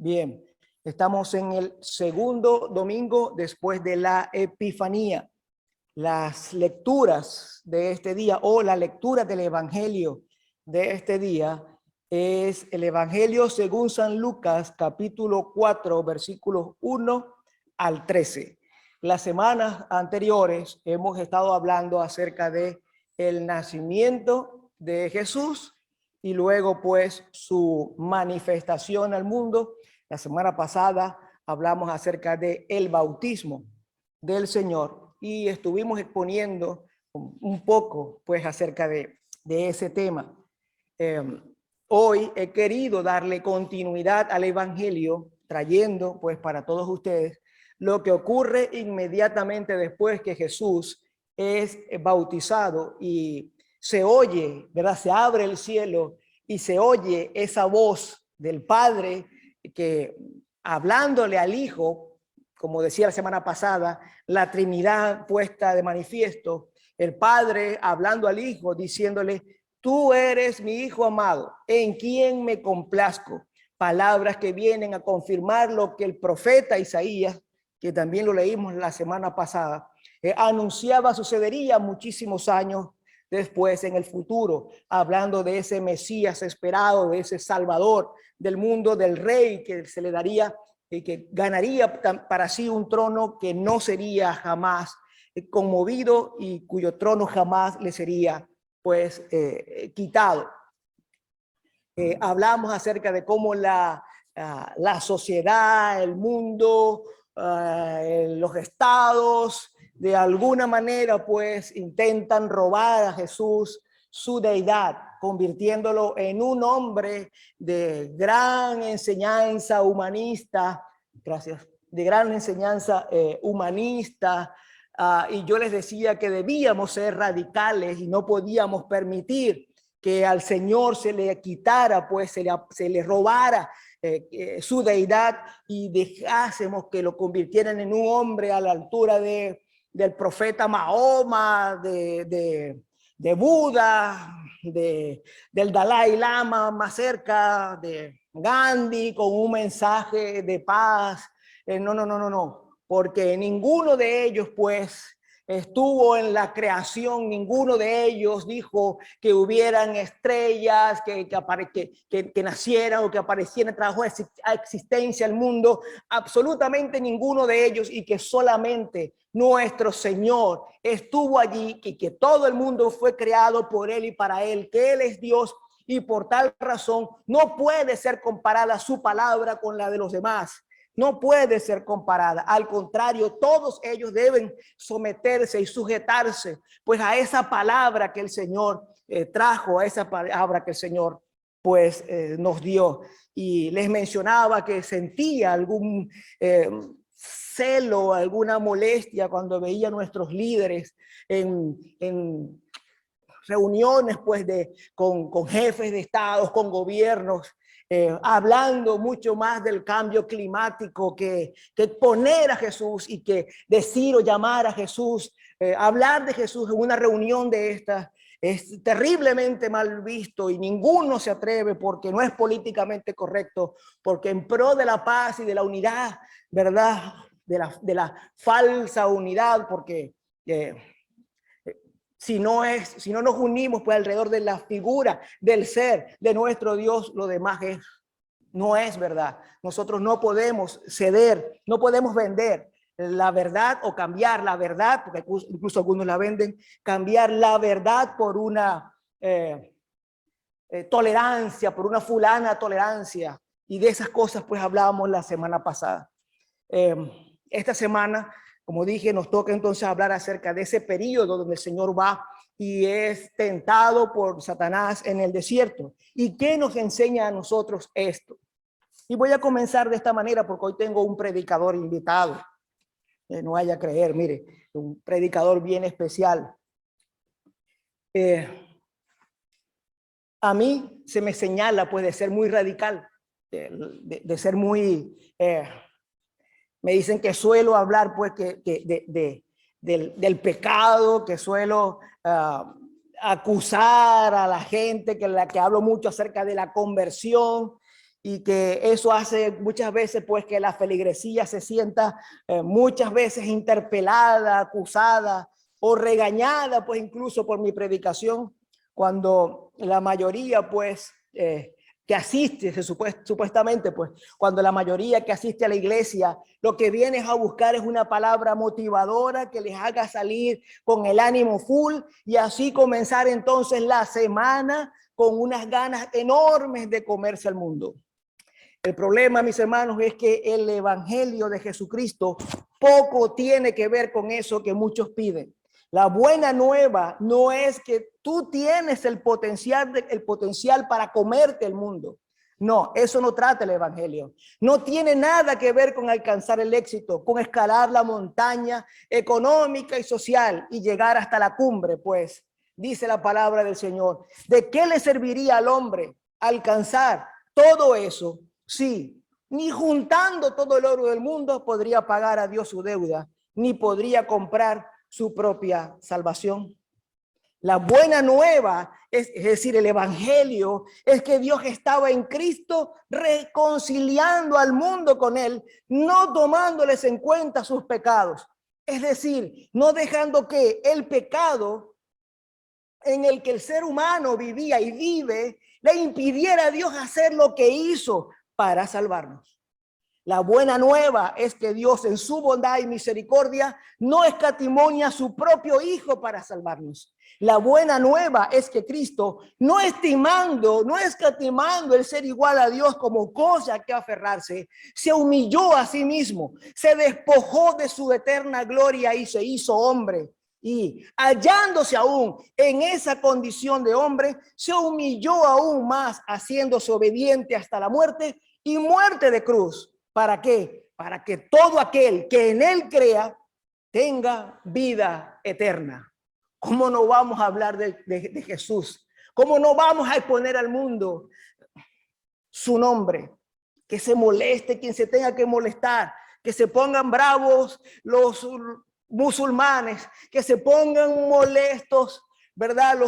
Bien, estamos en el segundo domingo después de la Epifanía. Las lecturas de este día o la lectura del Evangelio de este día es el Evangelio según San Lucas, capítulo 4, versículos 1 al 13. Las semanas anteriores hemos estado hablando acerca de el nacimiento de Jesús y luego pues su manifestación al mundo. La semana pasada hablamos acerca de el bautismo del Señor y estuvimos exponiendo un poco pues acerca de ese tema. Hoy he querido darle continuidad al Evangelio, trayendo pues para todos ustedes lo que ocurre inmediatamente después que Jesús es bautizado y se oye, ¿verdad? Se abre el cielo y se oye esa voz del Padre que hablándole al Hijo, como decía la semana pasada, la Trinidad puesta de manifiesto, el Padre hablando al Hijo, diciéndole: tú eres mi Hijo amado, en quien me complazco. Palabras que vienen a confirmar lo que el profeta Isaías, que también lo leímos la semana pasada, anunciaba sucedería muchísimos años después en el futuro, hablando de ese Mesías esperado, de ese Salvador del mundo, del Rey que se le daría y que ganaría para sí un trono que no sería jamás conmovido y cuyo trono jamás le sería pues quitado. Hablamos acerca de cómo la sociedad, el mundo, los estados, de alguna manera pues intentan robar a Jesús su deidad, convirtiéndolo en un hombre de gran enseñanza humanista, gracias, de gran enseñanza humanista, y yo les decía que debíamos ser radicales y no podíamos permitir que al Señor se le quitara, pues se le robara su deidad y dejásemos que lo convirtieran en un hombre a la altura del profeta Mahoma, de Buda, del Dalai Lama más cerca, de Gandhi con un mensaje de paz. No, porque ninguno de ellos pues estuvo en la creación, ninguno de ellos dijo que hubieran estrellas que nacieran o que aparecieran, trajo a existencia al mundo, absolutamente ninguno de ellos, y que solamente nuestro Señor estuvo allí y que todo el mundo fue creado por Él y para Él, que Él es Dios y por tal razón no puede ser comparada su palabra con la de los demás. No puede ser comparada. Al contrario, todos ellos deben someterse y sujetarse pues a esa palabra que el Señor trajo, a esa palabra que el Señor pues nos dio. Y les mencionaba que sentía algún celo, alguna molestia cuando veía a nuestros líderes en reuniones pues con jefes de estados, con gobiernos, hablando mucho más del cambio climático que poner a Jesús y que decir o llamar a Jesús, hablar de Jesús en una reunión de estas es terriblemente mal visto y ninguno se atreve porque no es políticamente correcto, porque en pro de la paz y de la unidad, ¿verdad? De la falsa unidad, porque si no nos unimos pues alrededor de la figura del ser de nuestro Dios, lo demás no es verdad. Nosotros no podemos ceder, no podemos vender la verdad o cambiar la verdad, porque incluso algunos la venden, cambiar la verdad por una tolerancia, por una fulana tolerancia. Y de esas cosas pues hablábamos la semana pasada. Esta semana, como dije, nos toca entonces hablar acerca de ese periodo donde el Señor va y es tentado por Satanás en el desierto. ¿Y qué nos enseña a nosotros esto? Y voy a comenzar de esta manera porque hoy tengo un predicador invitado. No vaya a creer, mire, un predicador bien especial. A mí se me señala pues de ser muy radical, de ser muy... me dicen que suelo hablar pues del pecado, que suelo acusar a la gente, que hablo mucho acerca de la conversión y que eso hace muchas veces pues que la feligresía se sienta muchas veces interpelada, acusada o regañada pues incluso por mi predicación, cuando la mayoría pues que asiste, supuestamente pues cuando la mayoría que asiste a la iglesia lo que viene a buscar es una palabra motivadora que les haga salir con el ánimo full y así comenzar entonces la semana con unas ganas enormes de comerse al mundo. El problema, mis hermanos, es que el evangelio de Jesucristo poco tiene que ver con eso que muchos piden. La buena nueva no es que tú tienes el potencial para comerte el mundo. No, eso no trata el evangelio. No tiene nada que ver con alcanzar el éxito, con escalar la montaña económica y social y llegar hasta la cumbre, pues, dice la palabra del Señor. ¿De qué le serviría al hombre alcanzar todo eso? Sí, ni juntando todo el oro del mundo podría pagar a Dios su deuda, ni podría comprar su propia salvación. La buena nueva, es decir, el evangelio, es que Dios estaba en Cristo reconciliando al mundo con él, no tomándoles en cuenta sus pecados. Es decir, no dejando que el pecado en el que el ser humano vivía y vive le impidiera a Dios hacer lo que hizo para salvarnos. La buena nueva es que Dios en su bondad y misericordia no escatimonia a su propio Hijo para salvarnos. La buena nueva es que Cristo, no escatimando el ser igual a Dios como cosa que aferrarse, se humilló a sí mismo, se despojó de su eterna gloria y se hizo hombre. Y hallándose aún en esa condición de hombre, se humilló aún más, haciéndose obediente hasta la muerte y muerte de cruz. ¿Para qué? Para que todo aquel que en él crea tenga vida eterna. ¿Cómo no vamos a hablar de Jesús? ¿Cómo no vamos a exponer al mundo su nombre? Que se moleste quien se tenga que molestar, que se pongan bravos los musulmanes, que se pongan molestos, ¿verdad?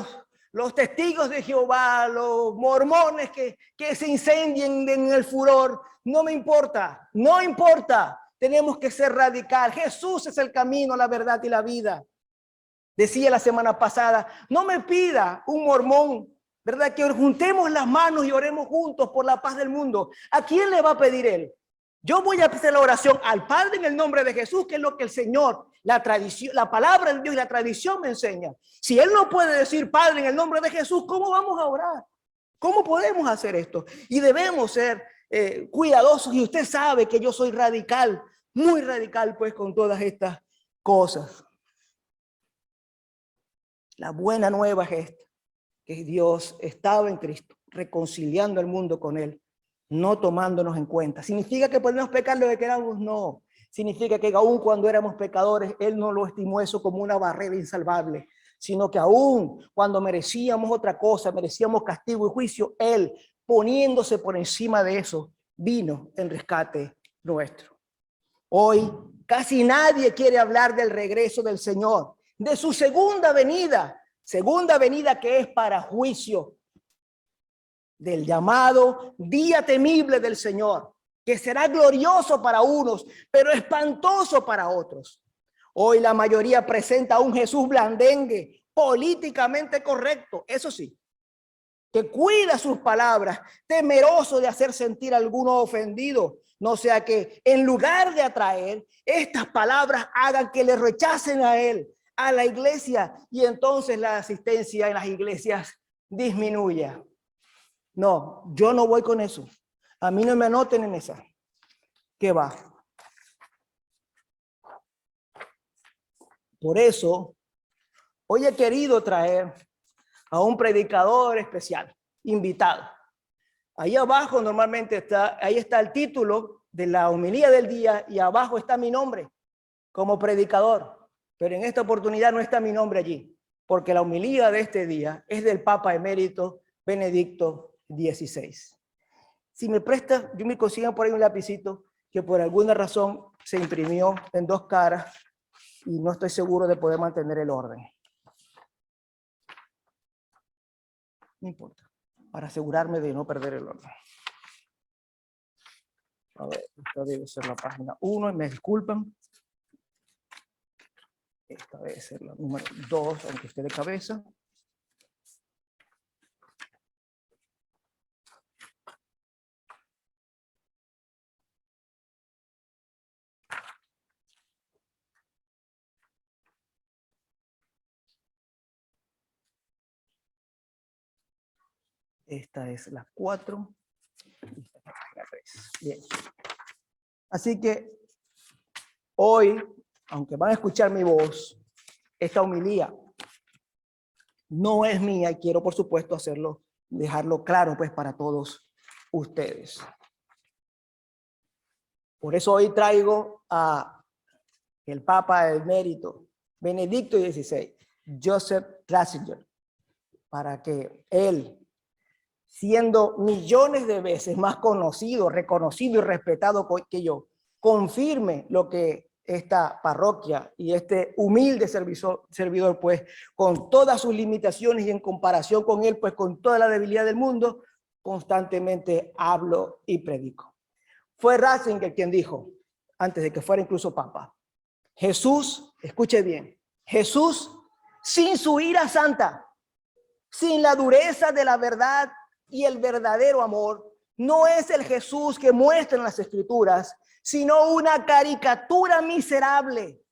Los testigos de Jehová, los mormones que se incendien en el furor. No me importa, no importa. Tenemos que ser radical. Jesús es el camino, la verdad y la vida. Decía la semana pasada, no me pida un mormón, ¿verdad? Que juntemos las manos y oremos juntos por la paz del mundo. ¿A quién le va a pedir él? Yo voy a hacer la oración al Padre en el nombre de Jesús, que es lo que el Señor, la tradición, la palabra de Dios y la tradición me enseña. Si él no puede decir Padre en el nombre de Jesús, ¿cómo vamos a orar? ¿Cómo podemos hacer esto? Y debemos ser cuidadosos. Y usted sabe que yo soy radical, muy radical, pues, con todas estas cosas. La buena nueva es esta, que Dios estaba en Cristo, reconciliando al mundo con él, no tomándonos en cuenta. ¿Significa que podemos pecar lo que queramos? No. Significa que aún cuando éramos pecadores, él no lo estimó eso como una barrera insalvable, sino que aún cuando merecíamos otra cosa, merecíamos castigo y juicio, él, poniéndose por encima de eso, vino en rescate nuestro. Hoy casi nadie quiere hablar del regreso del Señor, de su segunda venida que es para juicio, del llamado día temible del Señor, que será glorioso para unos, pero espantoso para otros. Hoy la mayoría presenta a un Jesús blandengue, políticamente correcto, eso sí, que cuida sus palabras, temeroso de hacer sentir a alguno ofendido, no sea que en lugar de atraer, estas palabras hagan que le rechacen a él, a la iglesia, y entonces la asistencia en las iglesias disminuya. No, yo no voy con eso. A mí no me anoten en esa. ¿Qué va? Por eso, hoy he querido traer a un predicador especial, invitado. Ahí abajo normalmente está, ahí está el título de la homilía del día y abajo está mi nombre como predicador. Pero en esta oportunidad no está mi nombre allí, porque la homilía de este día es del Papa Emérito Benedicto XVI. Si me presta, yo me consigo por ahí un lapicito que por alguna razón se imprimió en dos caras y no estoy seguro de poder mantener el orden. No importa, para asegurarme de no perder el orden. A ver, esta debe ser la página 1, me disculpan. Esta debe ser la número 2, aunque esté de cabeza. Esta es la 4. Esta es la 3. Bien. Así que hoy, aunque van a escuchar mi voz, esta homilía no es mía y quiero, por supuesto, dejarlo claro pues para todos ustedes. Por eso hoy traigo a el Papa Emérito Benedicto XVI, Joseph Ratzinger, para que él, siendo millones de veces más conocido, reconocido y respetado que yo, confirme lo que esta parroquia y este humilde servidor, pues, con todas sus limitaciones y en comparación con él, pues, con toda la debilidad del mundo, constantemente hablo y predico. Fue Ratzinger quien dijo, antes de que fuera incluso papa, Jesús, escuche bien, Jesús, sin su ira santa, sin la dureza de la verdad y el verdadero amor, no es el Jesús que muestran las Escrituras, sino una caricatura miserable,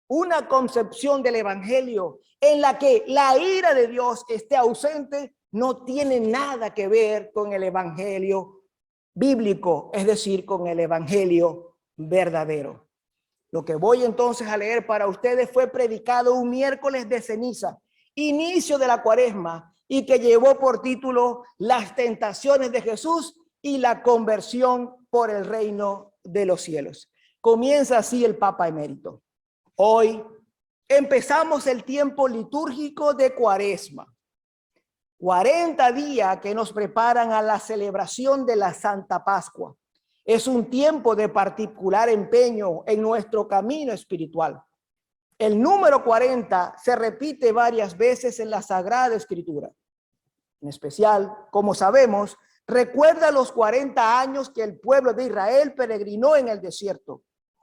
una concepción del Evangelio en la que la ira de Dios esté ausente, no tiene nada que ver con el Evangelio bíblico, es decir, con el Evangelio verdadero. Lo que voy entonces a leer para ustedes fue predicado un miércoles de ceniza, inicio de la Cuaresma, y que llevó por título Las tentaciones de Jesús y la conversión por el reino de los cielos. Comienza así el Papa Emérito. Hoy empezamos el tiempo litúrgico de Cuaresma. 40 días que nos preparan a la celebración de la Santa Pascua. Es un tiempo de particular empeño en nuestro camino espiritual. El número 40 se repite varias veces en la Sagrada Escritura. En especial, como sabemos, recuerda los 40 años que el pueblo de Israel peregrinó en el desierto.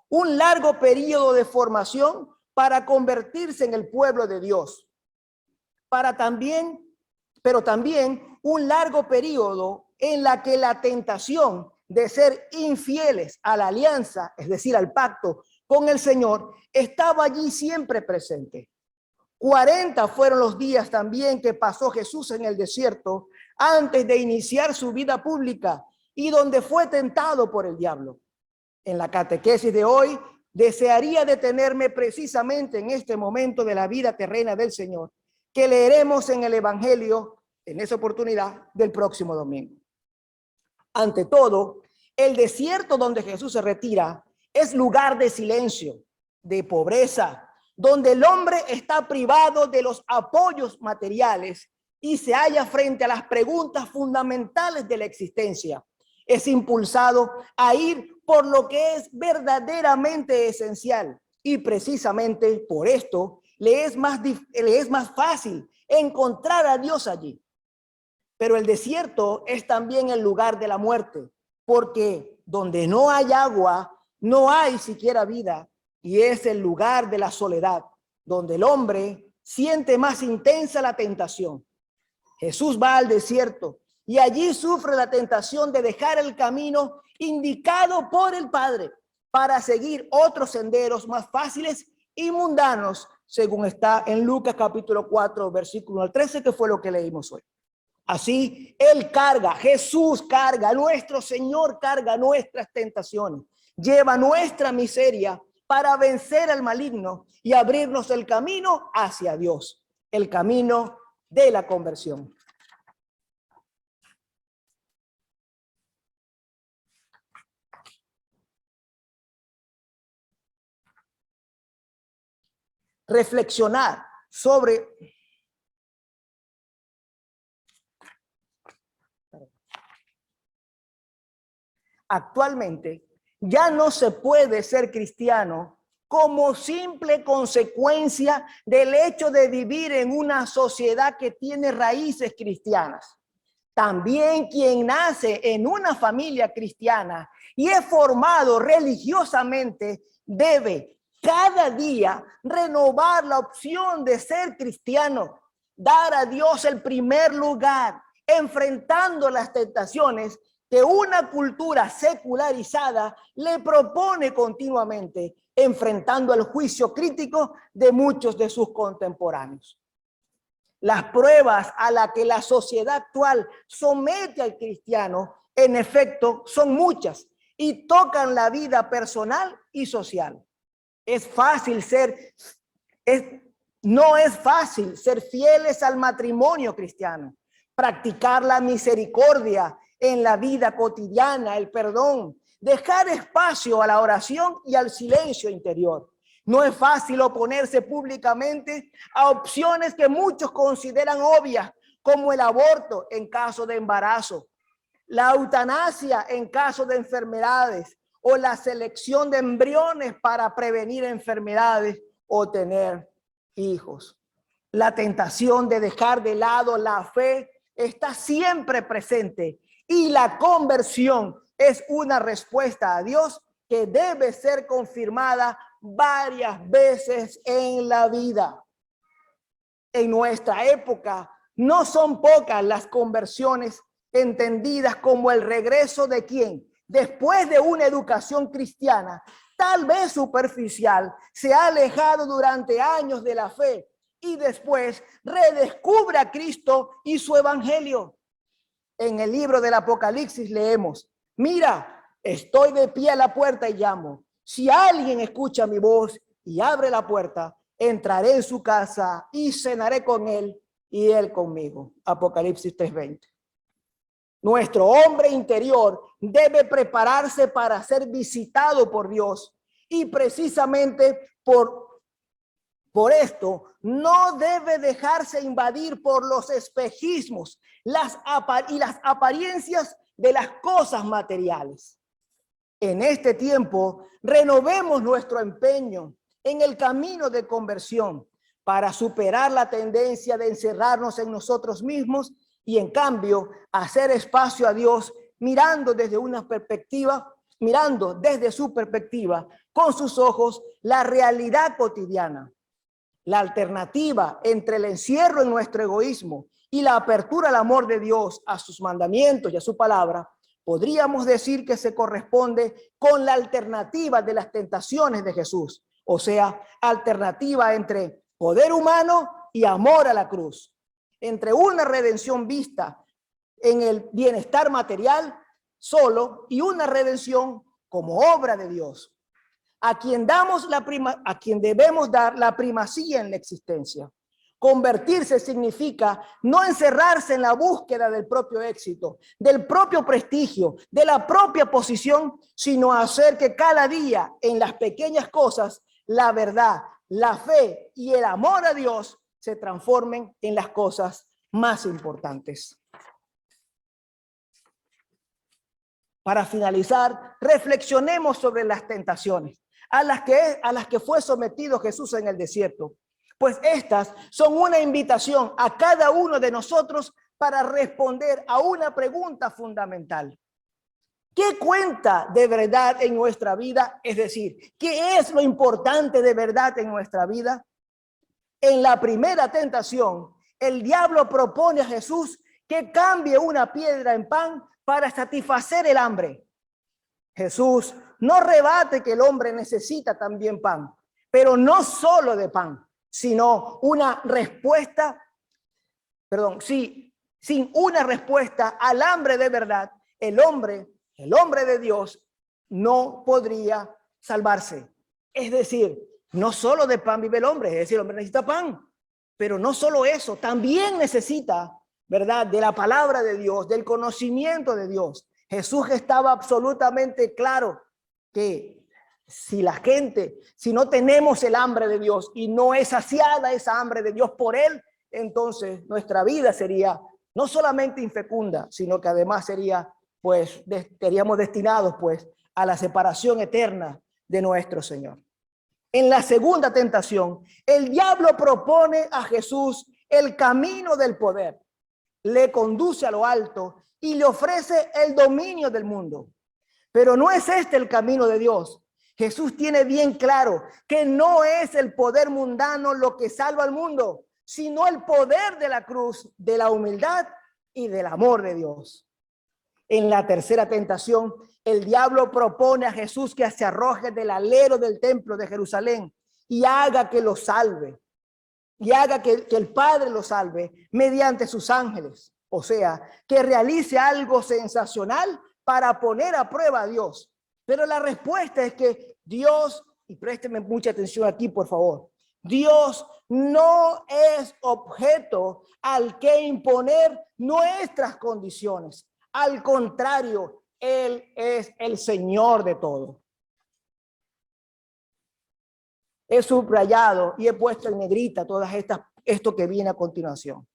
Un largo periodo de formación para convertirse en el pueblo de Dios. Pero también un largo periodo en la que la tentación de ser infieles a la alianza, es decir, al pacto con el Señor, estaba allí siempre presente. 40 fueron los días también que pasó Jesús en el desierto antes de iniciar su vida pública y donde fue tentado por el diablo. En la catequesis de hoy desearía detenerme precisamente en este momento de la vida terrena del Señor, que leeremos en el Evangelio en esa oportunidad del próximo domingo. Ante todo, el desierto donde Jesús se retira es lugar de silencio, de pobreza, donde el hombre está privado de los apoyos materiales y se halla frente a las preguntas fundamentales de la existencia. Es impulsado a ir por lo que es verdaderamente esencial y precisamente por esto le es más fácil encontrar a Dios allí. Pero el desierto es también el lugar de la muerte, porque donde no hay agua, no hay siquiera vida, y es el lugar de la soledad, donde el hombre siente más intensa la tentación. Jesús va al desierto y allí sufre la tentación de dejar el camino indicado por el Padre para seguir otros senderos más fáciles y mundanos, según está en Lucas capítulo 4, versículo 13, que fue lo que leímos hoy. Así, Jesús carga, nuestro Señor carga nuestras tentaciones, lleva nuestra miseria para vencer al maligno y abrirnos el camino hacia Dios, el camino de la conversión. Reflexionar sobre actualmente ya no se puede ser cristiano como simple consecuencia del hecho de vivir en una sociedad que tiene raíces cristianas, También quien nace en una familia cristiana y es formado religiosamente debe cada día renovar la opción de ser cristiano, dar a Dios el primer lugar, enfrentando las tentaciones que una cultura secularizada le propone continuamente, enfrentando el juicio crítico de muchos de sus contemporáneos. Las pruebas a las que la sociedad actual somete al cristiano, en efecto, son muchas y tocan la vida personal y social. No es fácil ser fieles al matrimonio cristiano, practicar la misericordia en la vida cotidiana, el perdón, dejar espacio a la oración y al silencio interior. No es fácil oponerse públicamente a opciones que muchos consideran obvias, como el aborto en caso de embarazo, la eutanasia en caso de enfermedades o la selección de embriones para prevenir enfermedades o tener hijos. La tentación de dejar de lado la fe está siempre presente y la conversión es una respuesta a Dios que debe ser confirmada varias veces en la vida. En nuestra época no son pocas las conversiones entendidas como el regreso de quien, después de una educación cristiana, tal vez superficial, se ha alejado durante años de la fe y después redescubre a Cristo y su evangelio. En el libro del Apocalipsis leemos: mira, estoy de pie a la puerta y llamo. Si alguien escucha mi voz y abre la puerta, entraré en su casa y cenaré con él y él conmigo. Apocalipsis 3:20. Nuestro hombre interior debe prepararse para ser visitado por Dios y precisamente por esto no debe dejarse invadir por los espejismos y las apariencias de las cosas materiales. En este tiempo, renovemos nuestro empeño en el camino de conversión para superar la tendencia de encerrarnos en nosotros mismos y en cambio hacer espacio a Dios mirando desde su perspectiva, con sus ojos, la realidad cotidiana. La alternativa entre el encierro en nuestro egoísmo y la apertura al amor de Dios, a sus mandamientos y a su palabra, podríamos decir que se corresponde con la alternativa de las tentaciones de Jesús, o sea, alternativa entre poder humano y amor a la cruz, entre una redención vista en el bienestar material solo y una redención como obra de Dios, a quien debemos dar la primacía en la existencia. Convertirse significa no encerrarse en la búsqueda del propio éxito, del propio prestigio, de la propia posición, sino hacer que cada día en las pequeñas cosas la verdad, la fe y el amor a Dios se transformen en las cosas más importantes. Para finalizar, reflexionemos sobre las tentaciones a las que fue sometido Jesús en el desierto. Pues estas son una invitación a cada uno de nosotros para responder a una pregunta fundamental. ¿Qué cuenta de verdad en nuestra vida? Es decir, ¿qué es lo importante de verdad en nuestra vida? En la primera tentación, el diablo propone a Jesús que cambie una piedra en pan para satisfacer el hambre. Jesús no rebate que el hombre necesita también pan, pero no solo de pan, sino una respuesta, sin una respuesta al hambre de verdad, el hombre de Dios no podría salvarse. Es decir, no solo de pan vive el hombre, es decir, el hombre necesita pan, pero no solo eso, también necesita, ¿verdad?, de la palabra de Dios, del conocimiento de Dios. Jesús estaba absolutamente claro que si no tenemos el hambre de Dios y no es saciada esa hambre de Dios por Él, entonces nuestra vida sería no solamente infecunda, sino que además estaríamos destinados a la separación eterna de nuestro Señor. En la segunda tentación, el diablo propone a Jesús el camino del poder. le conduce a lo alto y le ofrece el dominio del mundo. Pero no es este el camino de Dios. Jesús tiene bien claro que no es el poder mundano lo que salva al mundo, sino el poder de la cruz, de la humildad y del amor de Dios. En la tercera tentación, el diablo propone a Jesús que se arroje del alero del templo de Jerusalén y haga que lo salve, y haga que el Padre lo salve mediante sus ángeles. O sea, que realice algo sensacional para poner a prueba a Dios. Pero la respuesta es que Dios, y présteme mucha atención aquí, por favor, Dios no es objeto al que imponer nuestras condiciones. Al contrario, Él es el Señor de todo. He subrayado y he puesto en negrita esto que viene a continuación.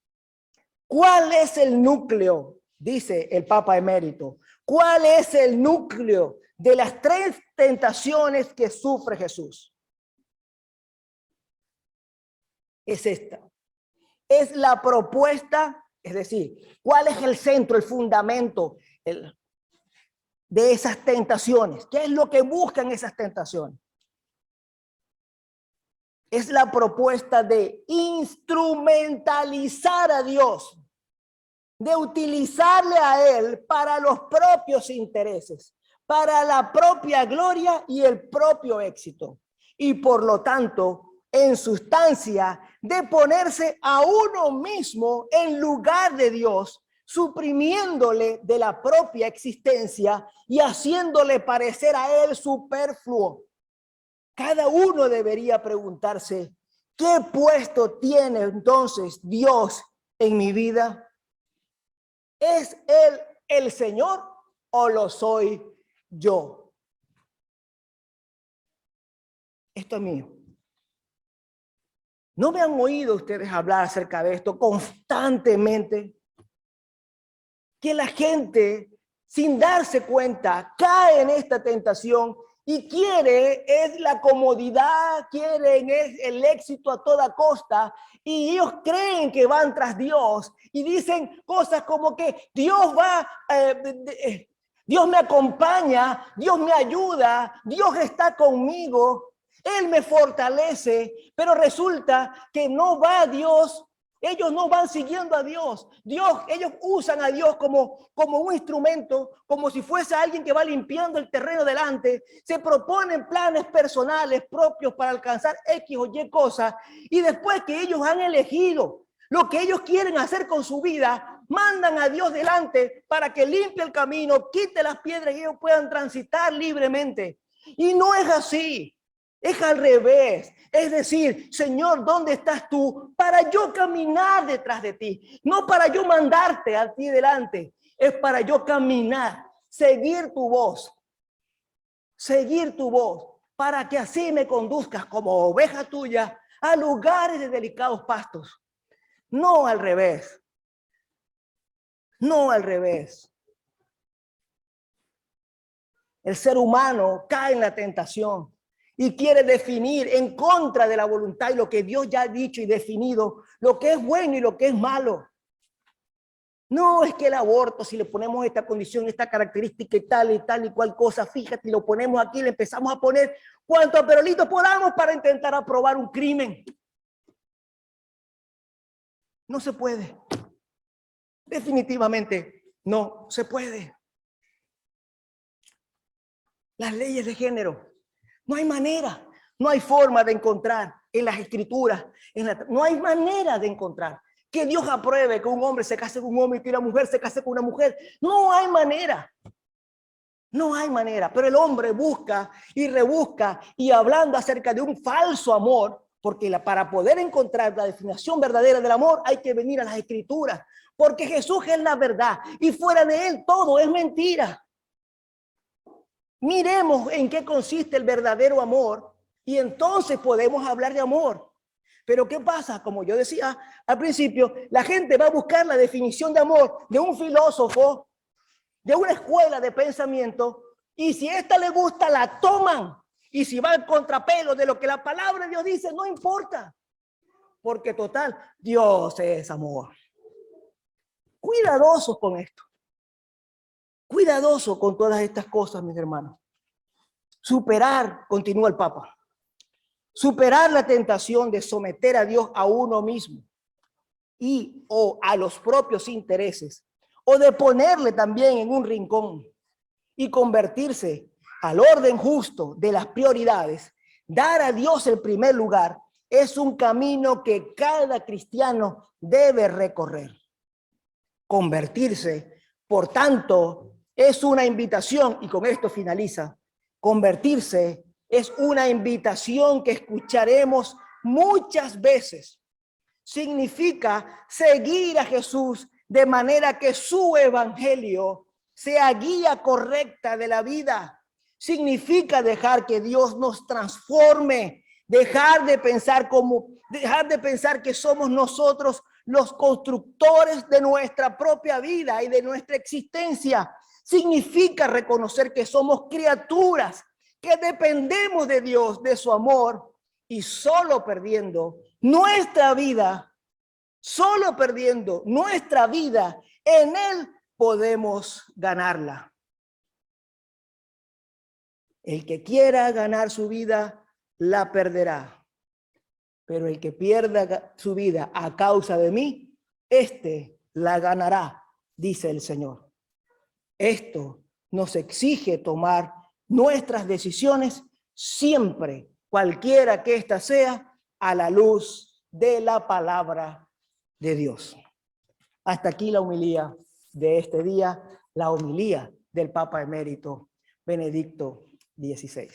¿Cuál es el núcleo? Dice el Papa Emérito. ¿Cuál es el núcleo de las tres tentaciones que sufre Jesús? Es esta. Es la propuesta, es decir, ¿cuál es el centro, el fundamento de esas tentaciones? ¿Qué es lo que buscan esas tentaciones? Es la propuesta de instrumentalizar a Dios, de utilizarle a Él para los propios intereses, para la propia gloria y el propio éxito. Y por lo tanto, en sustancia, de ponerse a uno mismo en lugar de Dios, suprimiéndole de la propia existencia y haciéndole parecer a Él superfluo. Cada uno debería preguntarse, ¿qué puesto tiene entonces Dios en mi vida? ¿Es Él el Señor o lo soy yo? Esto es mío. ¿No me han oído ustedes hablar acerca de esto constantemente? Que la gente, sin darse cuenta, cae en esta tentación y quiere es la comodidad, quieren es el éxito a toda costa, y ellos creen que van tras Dios y dicen cosas como que Dios Dios me acompaña, Dios me ayuda, Dios está conmigo, Él me fortalece, pero resulta que no va Dios. Ellos no van siguiendo a Dios. Ellos usan a Dios como un instrumento, como si fuese alguien que va limpiando el terreno delante. Se proponen planes personales propios para alcanzar X o Y cosas. Y después que ellos han elegido lo que ellos quieren hacer con su vida, mandan a Dios delante para que limpie el camino, quite las piedras y ellos puedan transitar libremente. Y no es así. Es al revés. Es decir, Señor, ¿dónde estás tú? Para yo caminar detrás de ti. No para yo mandarte a ti delante. Es para yo caminar, seguir tu voz. Seguir tu voz. Para que así me conduzcas como oveja tuya a lugares de delicados pastos. No al revés. No al revés. El ser humano cae en la tentación y quiere definir en contra de la voluntad y lo que Dios ya ha dicho y definido, lo que es bueno y lo que es malo. No es que el aborto, si le ponemos esta condición, esta característica y tal y cual cosa, fíjate, y lo ponemos aquí, le empezamos a poner cuanto perolito podamos para intentar aprobar un crimen. No se puede. Definitivamente no se puede. Las leyes de género. No hay manera, no hay forma de encontrar en las escrituras, no hay manera de encontrar que Dios apruebe que un hombre se case con un hombre y que una mujer se case con una mujer. No hay manera. No hay manera, pero el hombre busca y rebusca y hablando acerca de un falso amor, porque para poder encontrar la definición verdadera del amor hay que venir a las escrituras, porque Jesús es la verdad y fuera de él todo es mentira. Miremos en qué consiste el verdadero amor y entonces podemos hablar de amor. Pero ¿qué pasa? Como yo decía al principio, la gente va a buscar la definición de amor de un filósofo, de una escuela de pensamiento, y si esta le gusta, la toman. Y si va al contrapelo de lo que la palabra de Dios dice, no importa. Porque total, Dios es amor. cuidadosos con esto. Cuidadosos con todas estas cosas, mis hermanos. Superar, continúa el Papa, superar la tentación de someter a Dios a uno mismo y o a los propios intereses, o de ponerle también en un rincón y convertirse al orden justo de las prioridades, dar a Dios el primer lugar, es un camino que cada cristiano debe recorrer. Convertirse, por tanto, es una invitación, y con esto finaliza, convertirse es una invitación que escucharemos muchas veces. Significa seguir a Jesús de manera que su evangelio sea guía correcta de la vida. Significa dejar que Dios nos transforme, dejar de pensar que somos nosotros los constructores de nuestra propia vida y de nuestra existencia. Significa reconocer que somos criaturas, que dependemos de Dios, de su amor, y solo perdiendo nuestra vida, en Él podemos ganarla. El que quiera ganar su vida, la perderá. Pero el que pierda su vida a causa de mí, éste la ganará, dice el Señor. Esto nos exige tomar nuestras decisiones siempre, cualquiera que ésta sea, a la luz de la palabra de Dios. Hasta aquí la homilía de este día, la homilía del Papa Emérito Benedicto XVI.